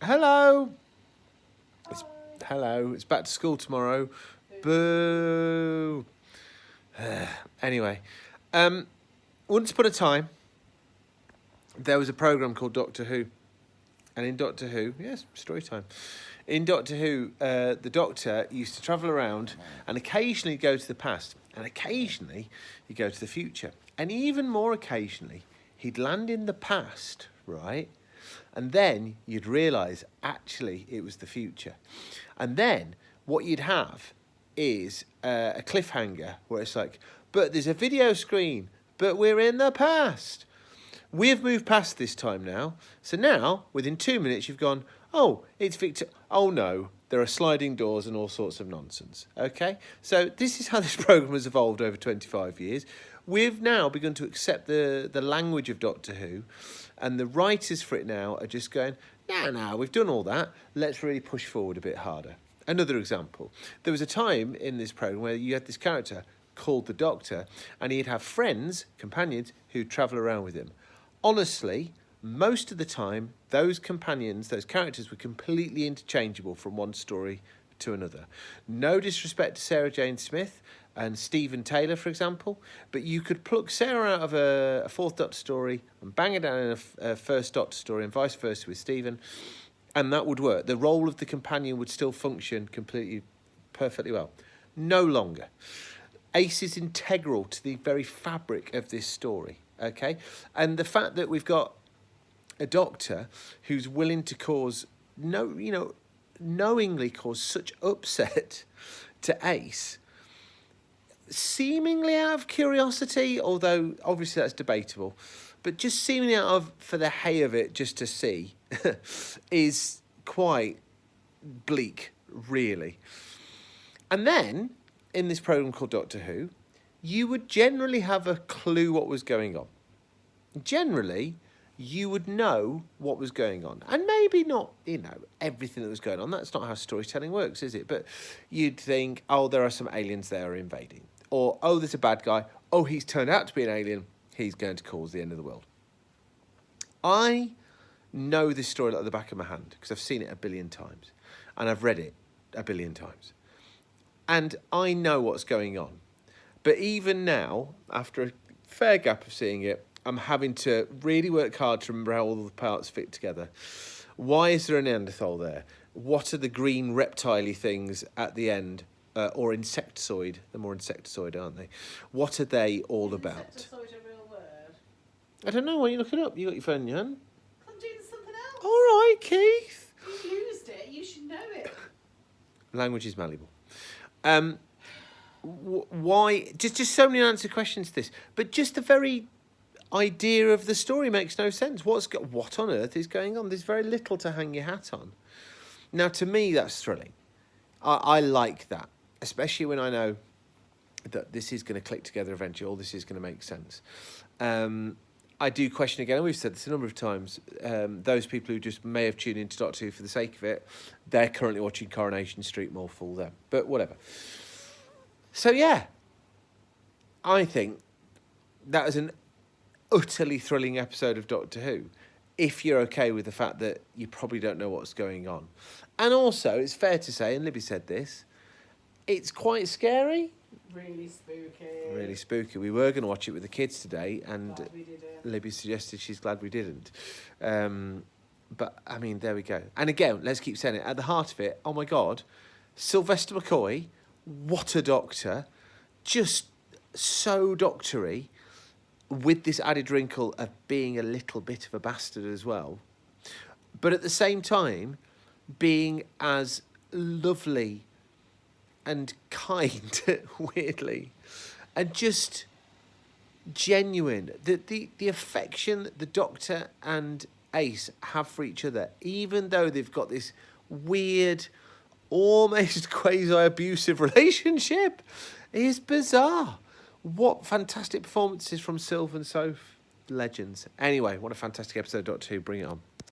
Hello. Hello. It's back to school tomorrow. Boo. Anyway, once upon a time, there was a programme called Doctor Who. And in Doctor Who, yes, story time. In Doctor Who, the Doctor used to travel around and occasionally go to the past. And occasionally, he'd go to the future. And even more occasionally, he'd land in the past, right? And then you'd realise, actually, it was the future. And then what you'd have is a cliffhanger where it's like, but there's a video screen, but we're in the past. We've moved past this time now. So now, within 2 minutes, you've gone, oh, it's Victor. Oh, no, there are sliding doors and all sorts of nonsense. Okay? So this is how this programme has evolved over 25 years. We've now begun to accept the language of Doctor Who, and the writers for it now are just going, no, we've done all that. Let's really push forward a bit harder. Another example. There was a time in this programme where you had this character called the Doctor, and he'd have friends, companions, who'd travel around with him. Honestly, most of the time, those companions, those characters were completely interchangeable from one story to another. No disrespect to Sarah Jane Smith and Stephen Taylor, for example, but you could pluck Sarah out of a Fourth Doctor story and bang her down in a First Doctor story and vice versa with Stephen, and that would work. The role of the companion would still function completely, perfectly well. No longer. Ace is integral to the very fabric of this story. Okay, and the fact that we've got a Doctor who's willing to knowingly cause such upset to Ace, seemingly out of curiosity, although obviously that's debatable, but just seemingly for the hay of it, just to see, is quite bleak, really. And then, in this programme called Doctor Who, you would generally have a clue what was going on. Generally, you would know what was going on. And maybe not, everything that was going on. That's not how storytelling works, is it? But you'd think, oh, there are some aliens there invading. Or, oh, there's a bad guy. Oh, he's turned out to be an alien. He's going to cause the end of the world. I know this story like the back of my hand because I've seen it a billion times. And I've read it a billion times. And I know what's going on. But even now, after a fair gap of seeing it, I'm having to really work hard to remember how all the parts fit together. Why is there a Neanderthal there? What are the green reptile-y things at the end? Or insectoid. They're more insectoid, aren't they? What are they all about? Insectoid a real word? I don't know. Why are you looking up? You got your phone in your hand? I'm doing something else. All right, Keith. You've used it. You should know it. Language is malleable. Why? Just so many unanswered questions to this. But just the very idea of the story makes no sense. What on earth is going on? There's very little to hang your hat on. Now, to me, that's thrilling. I like that, especially when I know that this is going to click together eventually. All this is going to make sense. I do question again, and we've said this a number of times, those people who just may have tuned into Doctor Who for the sake of it, they're currently watching Coronation Street, more fool them. But whatever. So, yeah, I think that was an utterly thrilling episode of Doctor Who, if you're okay with the fact that you probably don't know what's going on. And also, it's fair to say, and Libby said this, it's quite scary. Really spooky. Really spooky. We were going to watch it with the kids today, and Glad we didn't. Libby suggested she's glad we didn't. But, I mean, there we go. And again, let's keep saying it, at the heart of it, oh my God, Sylvester McCoy, what a doctor, just so doctory, with this added wrinkle of being a little bit of a bastard as well. But at the same time, being as lovely and kind, weirdly, and just genuine. The affection that the Doctor and Ace have for each other, even though they've got this weird, almost quasi-abusive relationship, is bizarre. What fantastic performances from Sylv and Soph. Legends. Anyway, what a fantastic episode of Doctor Who. Bring it on.